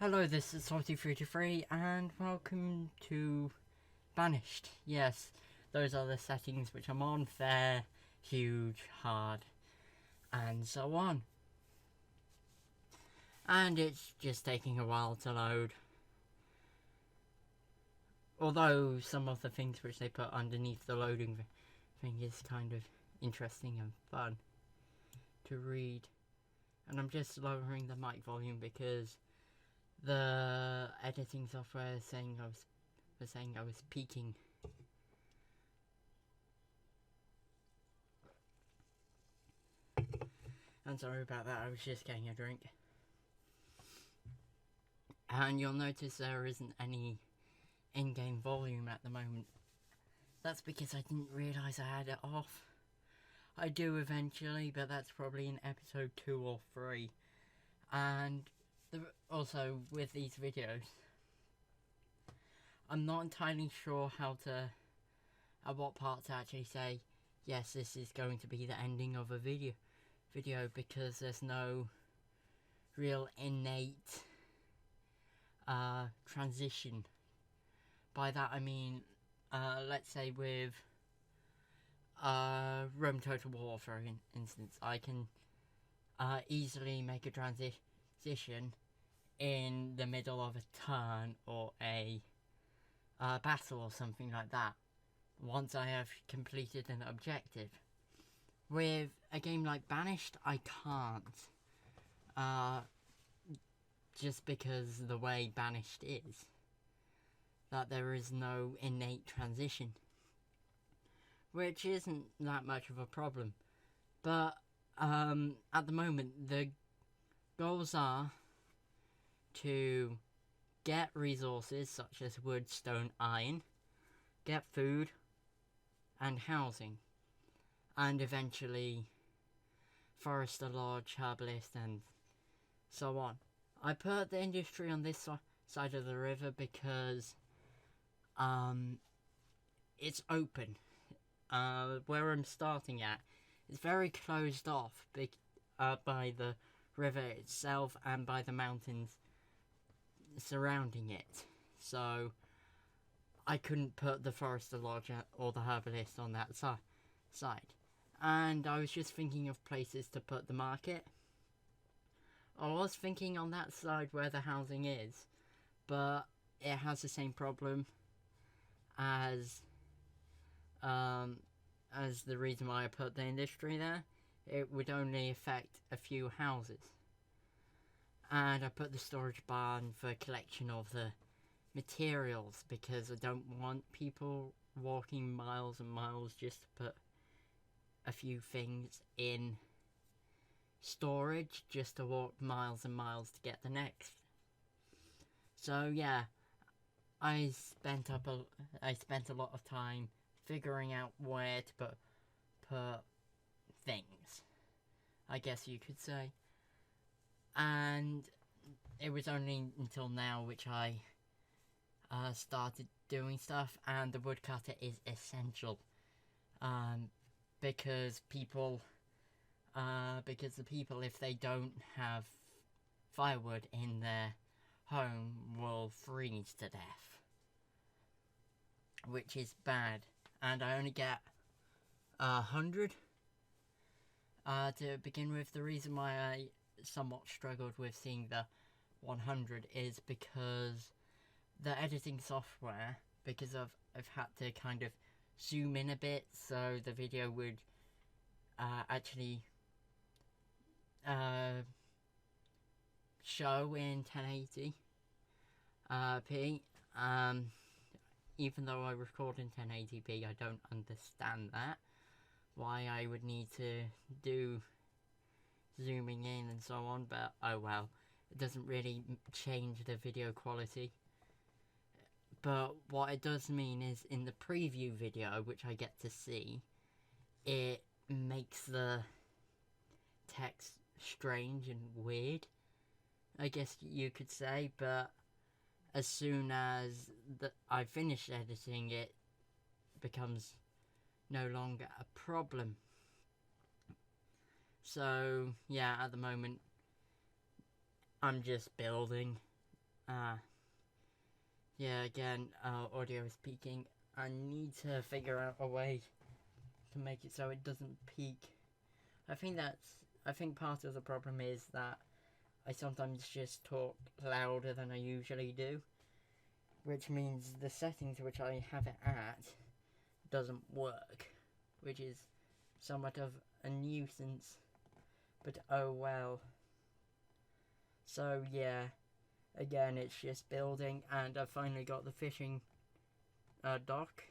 Hello, this is Salty33 and welcome to Banished. Yes, those are the settings which I'm on: fair, huge, hard, and so on. And it's just taking a while to load. Although some of the things which they put underneath the loading thing is kind of interesting and fun to read. And I'm just lowering the mic volume because the editing software is saying I was peaking. I'm sorry about that, I was just getting a drink. And you'll notice there isn't any in-game volume at the moment. That's because I didn't realise I had it off. I do eventually, but that's probably in episode 2 or 3. And also with these videos, I'm not entirely sure at what part to actually say, yes, this is going to be the ending of a video, because there's no real innate transition. By that I mean, let's say with Rome Total War, for instance, I can easily make a transition in the middle of a turn or a battle or something like that, once I have completed an objective. With a game like Banished, I can't. Just because the way Banished is, that there is no innate transition, which isn't that much of a problem. But at the moment, the goals are to get resources such as wood, stone, iron, get food and housing, and eventually forester, lodge, herbalist, and so on. I put the industry on this side of the river because it's open. Where I'm starting at is very closed off by the river itself and by the mountains surrounding it. So I couldn't put the forester, lodge, or the herbalist on that side. And I was just thinking of places to put the market. I was thinking on that side where the housing is, but it has the same problem as the reason why I put the industry there. It would only affect a few houses. And I put the storage barn for collection of the materials because I don't want people walking miles and miles just to put a few things in storage, just to walk miles and miles to get the next. So yeah, I spent a lot of time figuring out where to put things, I guess you could say. And it was only until now which I started doing stuff, and the woodcutter is essential, because the people, if they don't have firewood in their home, will freeze to death, which is bad. And I only get 100 to begin with. The reason why I somewhat struggled with seeing the 100 is because the editing software, because I've had to kind of zoom in a bit so the video would actually show in 1080p. Even though I record in 1080p, I don't understand that, why I would need to do zooming in and so on, but oh well, it doesn't really change the video quality. But what it does mean is, in the preview video, which I get to see, it makes the text strange and weird, I guess you could say. But as soon as I finish editing, it becomes no longer a problem. So yeah, at the moment I'm just building Yeah, again, audio is peaking. I need to figure out a way to make it so it doesn't peak. I think part of the problem is that I sometimes just talk louder than I usually do, which means the settings which I have it at doesn't work, which is somewhat of a nuisance, but oh well. So yeah, again, it's just building, and I've finally got the fishing dock,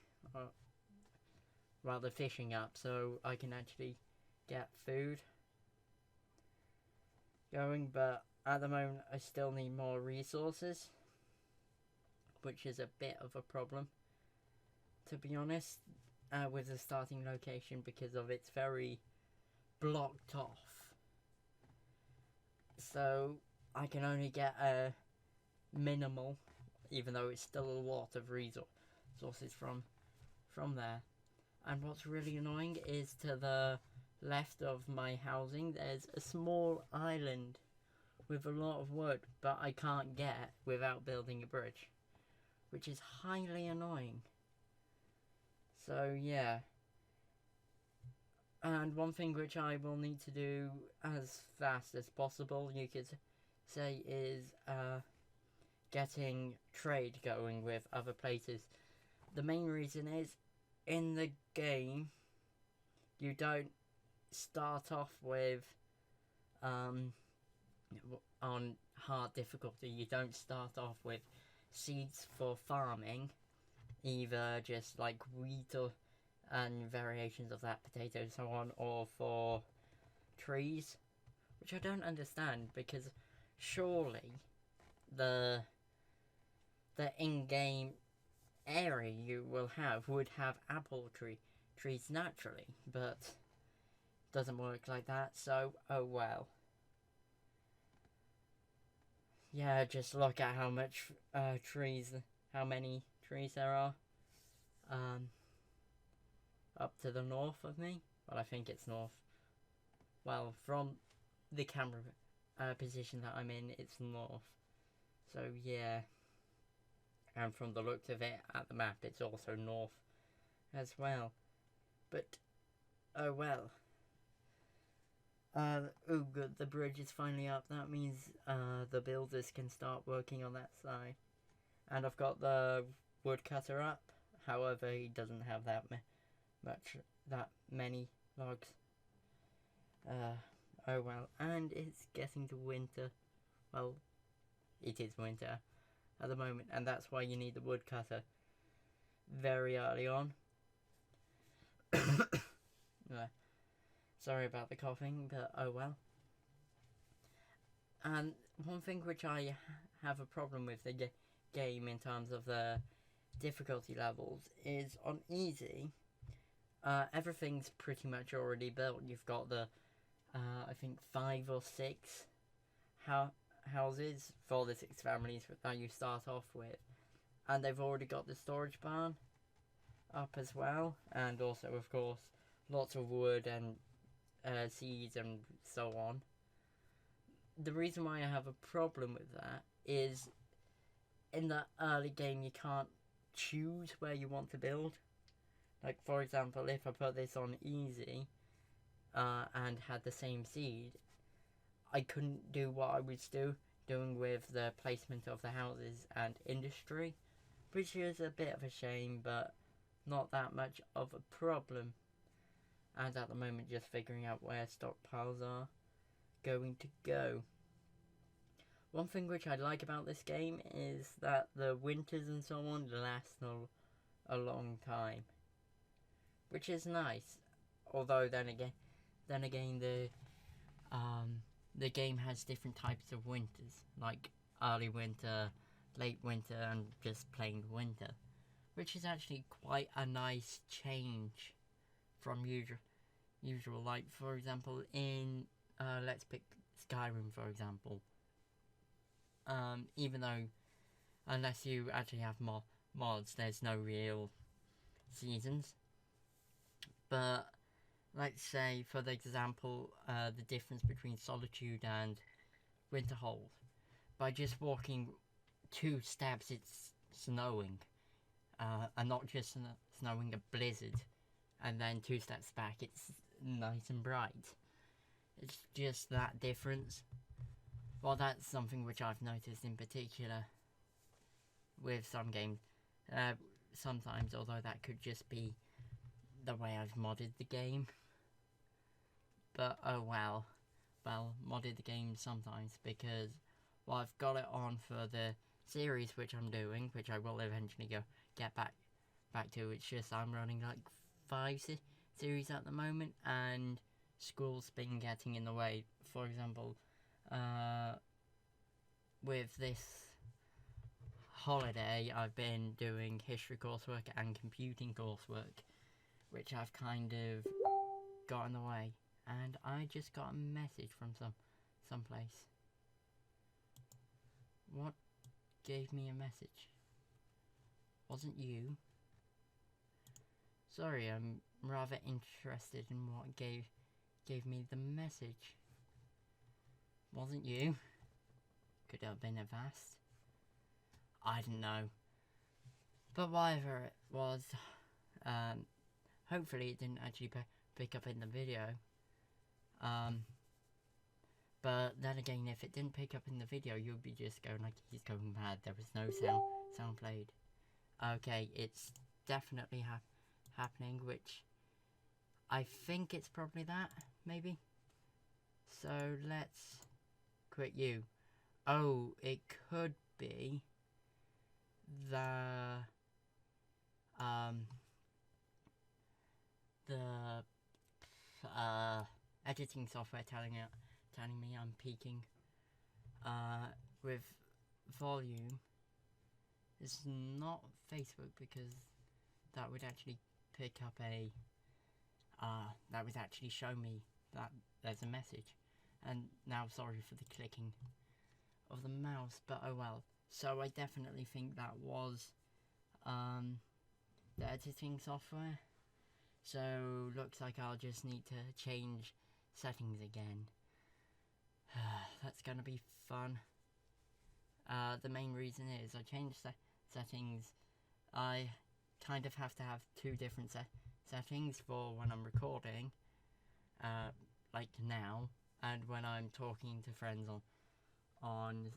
rather fishing up, so I can actually get food going, but at the moment I still need more resources, which is a bit of a problem, to be honest, with the starting location, because of it's very blocked off. So I can only get a minimal, even though it's still a lot of resources from there. And what's really annoying is to the left of my housing there's a small island with a lot of wood, but I can't get without building a bridge, which is highly annoying. So yeah. And one thing which I will need to do as fast as possible, you could say, is getting trade going with other places. The main reason is, in the game, you don't start off with on hard difficulty. You don't start off with seeds for farming, either just like wheat or and variations of that, potatoes, so on, or for trees, which I don't understand, because surely the in-game area you will would have apple trees naturally, but doesn't work like that, so oh well. Yeah, just look at how many trees there are up to the north of me. Well, I think it's north. Well, from the camera position that I'm in, it's north. So yeah, and from the looks of it at the map, it's also north as well. But oh well. Oh good, the bridge is finally up. That means the builders can start working on that side. And I've got the woodcutter up. However, he doesn't have that many logs. Oh well, and it's getting to winter. Well, it is winter at the moment, and that's why you need the woodcutter very early on. Sorry about the coughing, but oh well. And one thing which I have a problem with the game in terms of the difficulty levels is on easy, everything's pretty much already built. You've got the, I think 5 or 6 houses for the 6 families that you start off with, and they've already got the storage barn up as well, and also of course lots of wood and seeds and so on. The reason why I have a problem with that is in the early game you can't choose where you want to build. Like, for example, if I put this on easy and had the same seed, I couldn't do what I was doing with the placement of the houses and industry, which is a bit of a shame, but not that much of a problem. And at the moment, just figuring out where stockpiles are going to go. One thing which I like about this game is that the winters and so on last a long time, which is nice. Although then again, the game has different types of winters, like early winter, late winter, and just plain winter, which is actually quite a nice change from usual. Like, for example, in let's pick Skyrim, for example. Even though, unless you actually have mods, there's no real seasons. But let's say, for the example, the difference between Solitude and Winterhold. By just walking 2 steps it's snowing, and not just snowing, a blizzard, and then 2 steps back it's nice and bright. It's just that difference. Well, that's something which I've noticed in particular with some games. Sometimes, although that could just be the way I've modded the game. But oh well. Well, modded the game sometimes because, well, I've got it on for the series which I'm doing, which I will eventually get back to. It's just I'm running like 5 series at the moment, and school's been getting in the way. For example, with this holiday, I've been doing history coursework and computing coursework, which I've kind of got in the way. And I just got a message from someplace. What gave me a message? Wasn't you? Sorry, I'm rather interested in what gave me the message. Wasn't you? Could it have been a vast? I don't know. But whatever it was, hopefully it didn't actually pick up in the video. But then again, if it didn't pick up in the video, you'll be just going like, he's going mad. There was no sound played. Okay, it's definitely happening, which I think it's probably that, maybe. So let's quit you. Oh, it could be the editing software telling me I'm peaking with volume. It's not Facebook, because that would actually pick up a that would actually show me that there's a message. And now, sorry for the clicking of the mouse, but oh well. So I definitely think that was the editing software. So looks like I'll just need to change settings again. That's gonna be fun. The main reason is I changed settings. I kind of have to have 2 different settings for when I'm recording, like now, and when I'm talking to friends on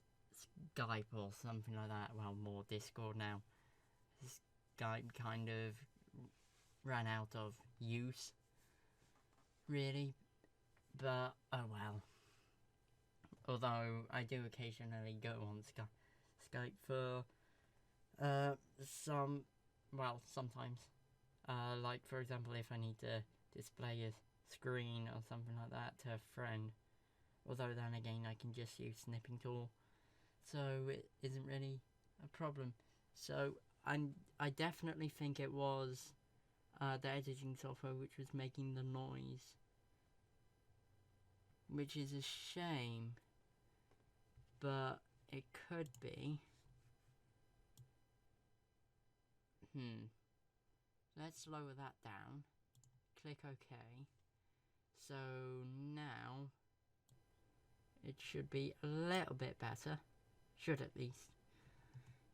Skype or something like that. Well, more Discord now. Skype kind of ran out of use, really, but oh well. Although I do occasionally go on Skype for sometimes, like for example, if I need to display a screen or something like that to a friend. Although then again, I can just use snipping tool, so it isn't really a problem. So I definitely think it was the editing software which was making the noise, which is a shame, but it could be. Let's lower that down, click OK. So now it should be a little bit better, should at least.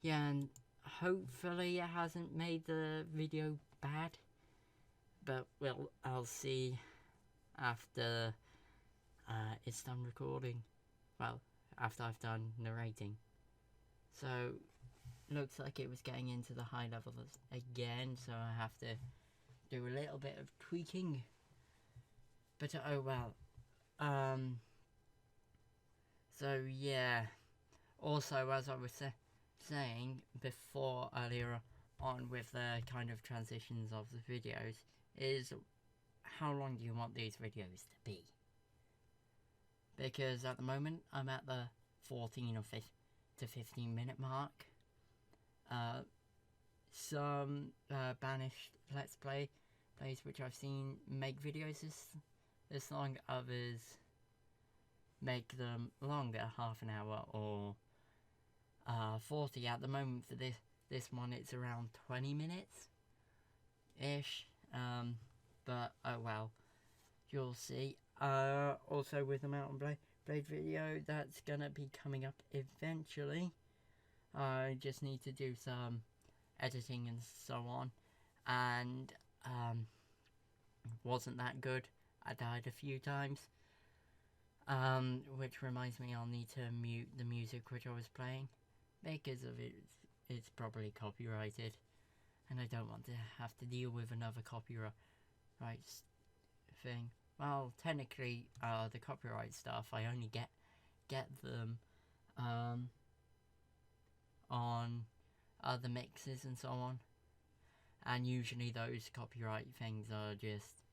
Yeah, and hopefully it hasn't made the video bad, but well, I'll see after it's done recording. Well, after I've done narrating. So looks like it was getting into the high levels again, so I have to do a little bit of tweaking. But oh well. So yeah. Also, as I was saying before earlier on with the kind of transitions of the videos, is how long do you want these videos to be? Because at the moment I'm at the 14 or 15 minute mark. Some Banished Let's Plays which I've seen make videos this long, others make them longer, half an hour or 40. At the moment for this one it's around 20 minutes ish, but oh well, you'll see. Also with the Mountain Blade video, that's gonna be coming up eventually. I just need to do some editing and so on, and wasn't that good. I died a few times, which reminds me I'll need to mute the music which I was playing, because of it, it's probably copyrighted, and I don't want to have to deal with another copyright thing. Well, technically, the copyright stuff, I only get them on other mixes and so on, and usually those copyright things are just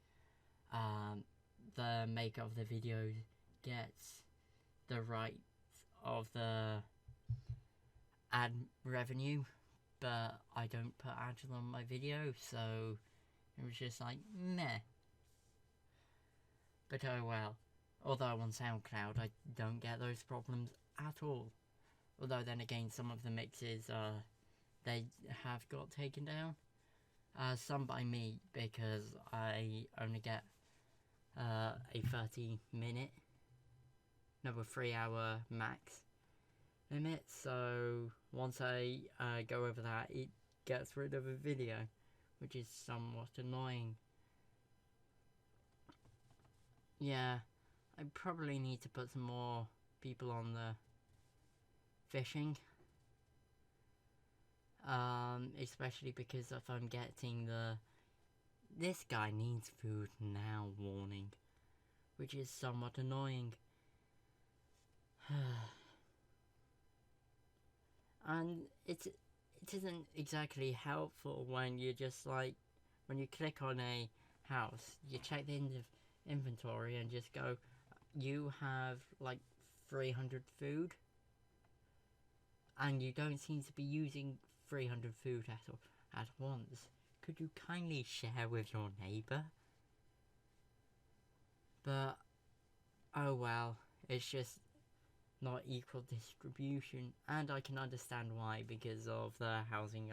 the maker of the video gets the rights of the ad revenue, but I don't put ads on my video, so it was just like meh. But oh well. Although on SoundCloud I don't get those problems at all. Although then again, some of the mixes they have got taken down. Some by me, because I only get a 30-minute, no, a 3-hour max limit. So once I go over that, it gets rid of a video, which is somewhat annoying. Yeah, I probably need to put some more people on the fishing. Especially because if I'm getting the "this guy needs food now" warning, which is somewhat annoying. And it isn't exactly helpful when you just like, when you click on a house, you check the inventory and just go, you have like 300 food, and you don't seem to be using 300 food at once. Could you kindly share with your neighbour? But oh well, it's just not equal distribution, and I can understand why, because of the housing.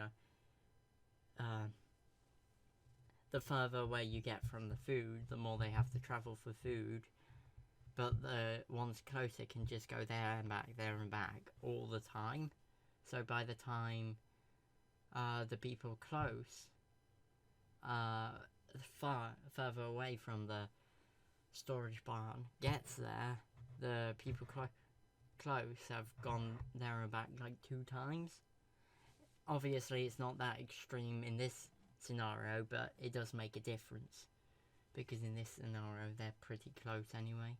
The further away you get from the food, the more they have to travel for food. But the ones closer can just go there and back all the time. So by the time the people close, further away from the storage barn gets there, the people close have gone there and back like 2 times. Obviously it's not that extreme in this scenario, but it does make a difference, because in this scenario they're pretty close anyway.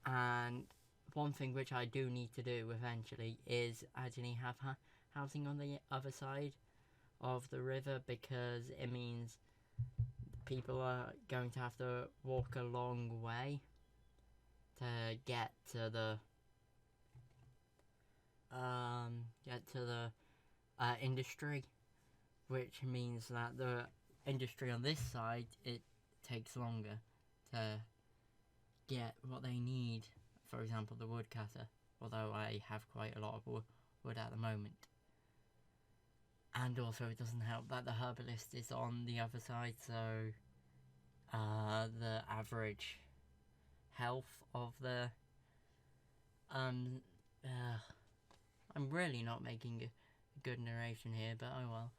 And one thing which I do need to do eventually is actually have housing on the other side of the river, because it means people are going to have to walk a long way to get to the industry, which means that the industry on this side, it takes longer to get what they need. For example, the woodcutter, although I have quite a lot of wood at the moment. And also it doesn't help that the herbalist is on the other side, so the average health of the I'm really not making a good narration here, but oh well.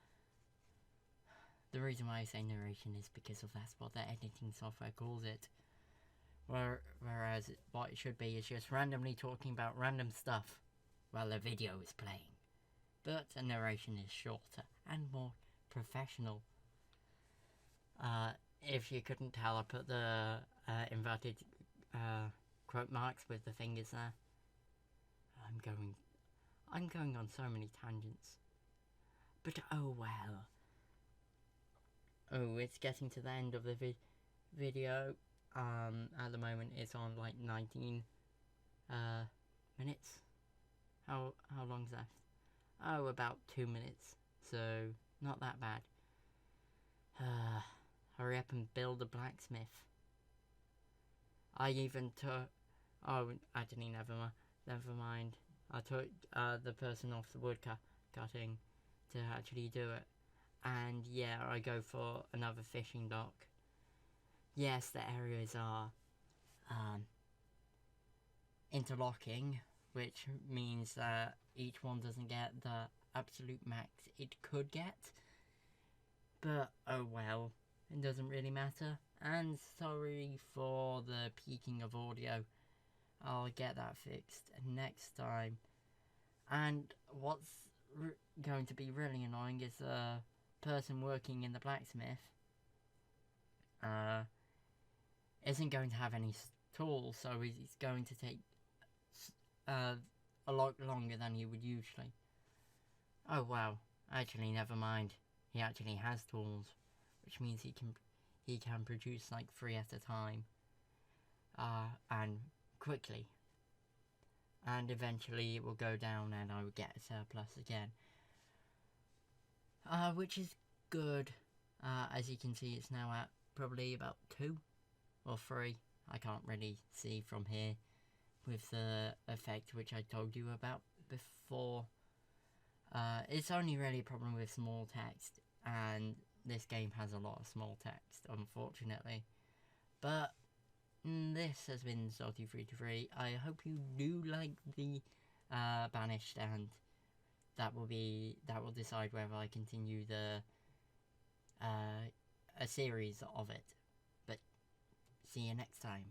The reason why I say narration is because of that's what the editing software calls it. Whereas what it should be is just randomly talking about random stuff while a video is playing. But a narration is shorter and more professional. If you couldn't tell, I put the inverted quote marks with the fingers there. I'm going on so many tangents. But oh well. Oh, it's getting to the end of the video. At the moment it's on like 19 minutes. How long's left? Oh, about 2 minutes. So not that bad. Hurry up and build a blacksmith. I even took... Oh, actually, never mind. I took the person off the wood cutting to actually do it. And yeah, I go for another fishing dock. Yes, the areas are interlocking, which means that each one doesn't get the absolute max it could get. But oh well, it doesn't really matter. And sorry for the peaking of audio. I'll get that fixed next time. And what's going to be really annoying is a person working in the blacksmith isn't going to have any tools, so it's going to take a lot longer than he would usually. Oh wow, actually never mind. He actually has tools, which means he can produce like 3 at a time, and quickly. And eventually it will go down and I will get a surplus again. Which is good. As you can see, it's now at probably about 2 or 3. I can't really see from here with the effect which I told you about before. It's only really a problem with small text, and this game has a lot of small text, unfortunately. But this has been Salty323. I hope you do like the Banished, and that will decide whether I continue the a series of it. But see you next time.